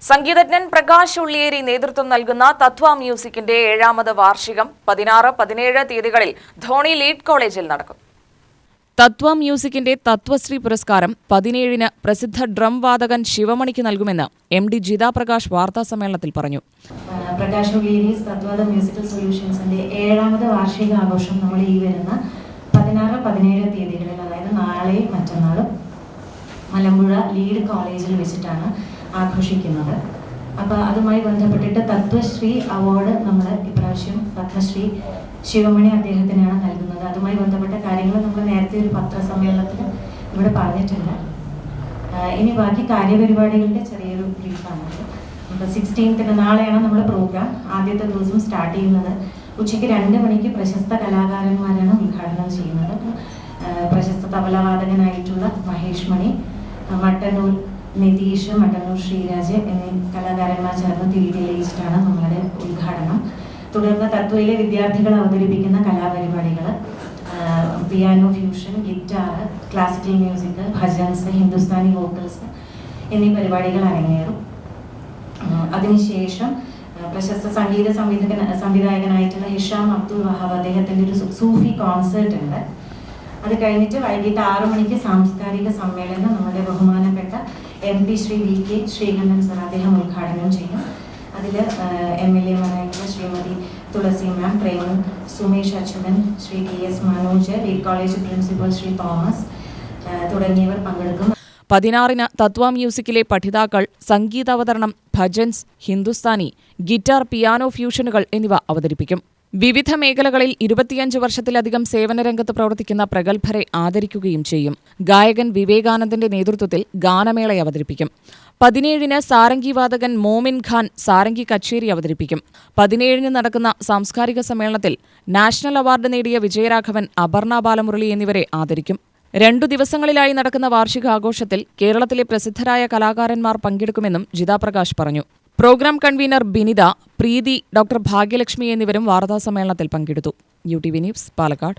സംഗീതജ്ഞൻ പ്രകാശ് ഉള്ളിയേരി നേതൃത്വം നൽകുന്ന തത്വ മ്യൂസിക്കിന്റെ 7ാമത് വാർഷികം 16-17 തീയതികളിൽ ധോണി ലീഡ് കോളേജിൽ നടക്കും. തത്വ മ്യൂസിക്കിന്റെ തത്വശ്രീ പുരസ്കാരം 17-ന് പ്രസിദ്ധ ഡ്രം വാദകൻ ശിവമണിക്ക് നൽകുമെന്ന് MD ജിതാ പ്രകാശ് വാർത്താസമ്മേളനത്തിൽ പറഞ്ഞു. പ്രകാശ് ഉള്ളിയേരീസ് തത്വ മ്യൂസിക്കൽ സൊല്യൂഷൻസിന്റെ 7ാമത് വാർഷികാഘോഷം നമ്മൾ ഈ വരുന്ന 16-17 തീയതികളിൽ, അതായത് നാളെയും മറ്റന്നാളും മലമ്പുഴ ലീഡ് കോളേജിൽ വെച്ചിട്ടാണ് ആഘോഷിക്കുന്നത്. അപ്പോൾ അതുമായി ബന്ധപ്പെട്ടിട്ട് തത്വശ്രീ അവാർഡ് നമ്മൾ ഇപ്രാവശ്യം പത്മശ്രീ ശിവമണി അദ്ദേഹത്തിനാണ് നൽകുന്നത്. അതുമായി ബന്ധപ്പെട്ട കാര്യങ്ങൾ നമ്മൾ നേരത്തെ ഒരു പത്രസമ്മേളനത്തിൽ ഇവിടെ പറഞ്ഞിട്ടുണ്ട്. ഇനി ബാക്കി കാര്യപരിപാടികളുടെ ചെറിയൊരു ബ്രീഫാണ്. അപ്പോൾ 16-ന് നാളെയാണ് നമ്മൾ പ്രോഗ്രാം. ആദ്യത്തെ ദിവസം സ്റ്റാർട്ട് ചെയ്യുന്നത് ഉച്ചയ്ക്ക് 2 മണിക്ക് പ്രശസ്ത കലാകാരന്മാരാണ് ഉദ്ഘാടനം ചെയ്യുന്നത്. പ്രശസ്ത തബലവാദകനായിട്ടുള്ള മഹേഷ് മണി, മട്ടന്നൂർ നിതീഷ്, മട്ടന്നൂർ ശ്രീരാജ് എന്നീ കലാകാരന്മാർ ചേർന്ന് തിരിതെളിയിച്ചിട്ടാണ് നമ്മളുടെ ഉദ്ഘാടനം. തുടർന്ന് തത്വയിലെ വിദ്യാർത്ഥികൾ അവതരിപ്പിക്കുന്ന കലാപരിപാടികൾ, piano fusion, guitar, classical music, bhajans, Hindustani vocals എന്നീ പരിപാടികൾ അരങ്ങേറും. അതിനുശേഷം പ്രശസ്ത സംവിധായകനായിട്ടുള്ള ഹിഷാം അബ്ദുൽ വഹാബ് അദ്ദേഹത്തിൻ്റെ ഒരു സൂഫി കോൺസേർട്ട് ഉണ്ട്. അത് കഴിഞ്ഞിട്ട് വൈകിട്ട് 6 മണിക്ക് സാംസ്കാരിക സമ്മേളനം നമ്മുടെ ബഹുമാനപ്പെട്ട MP Shri VK Sreekantan sir അദ്ദേഹം ഉദ്ഘാടനം ചെയ്യും. അതിൽ MLA മാരായിട്ടുള്ള Shrimati Thulasi ma'am, Preman, Sumesh Achuthan, Shri TS Manoj, lead college principal Shri Thomas തുടങ്ങിയവർ പങ്കെടുക്കും. 16-ന് തത്വ മ്യൂസിക്കിലെ പഠിതാക്കൾ സംഗീതാവതരണം, ഭജൻസ്, ഹിന്ദുസ്ഥാനി, ഗിറ്റാർ, പിയാനോ ഫ്യൂഷനുകൾ എന്നിവ അവതരിപ്പിക്കും. വിവിധ മേഖലകളിൽ 25 വർഷത്തിലധികം സേവനരംഗത്ത് പ്രവർത്തിക്കുന്ന പ്രഗത്ഭരെ ആദരിക്കുകയും ചെയ്യും. ഗായകൻ വിവേകാനന്ദന്റെ നേതൃത്വത്തിൽ ഗാനമേള അവതരിപ്പിക്കും. 17-ന് സാരംഗി വാദകൻ മോമിൻ ഖാൻ സാരംഗി കച്ചേരി അവതരിപ്പിക്കും. 17-ന് നടക്കുന്ന സാംസ്കാരിക സമ്മേളനത്തിൽ നാഷണൽ അവാർഡ് നേടിയ വിജയരാഘവൻ, അപർണ ബാലമുരളി എന്നിവരെ ആദരിക്കും. 2 ദിവസങ്ങളിലായി നടക്കുന്ന വാർഷികാഘോഷത്തിൽ കേരളത്തിലെ പ്രസിദ്ധരായ കലാകാരന്മാർ പങ്കെടുക്കുമെന്നും ജിതാ പ്രകാശ് പറഞ്ഞു. പ്രോഗ്രാം കൺവീനർ ബിനിത, പ്രീതി, ഡോക്ടർ ഭാഗ്യലക്ഷ്മി എന്നിവരും വാർത്താസമ്മേളനത്തിൽ പങ്കെടുത്തു. UTV news, Palakkad.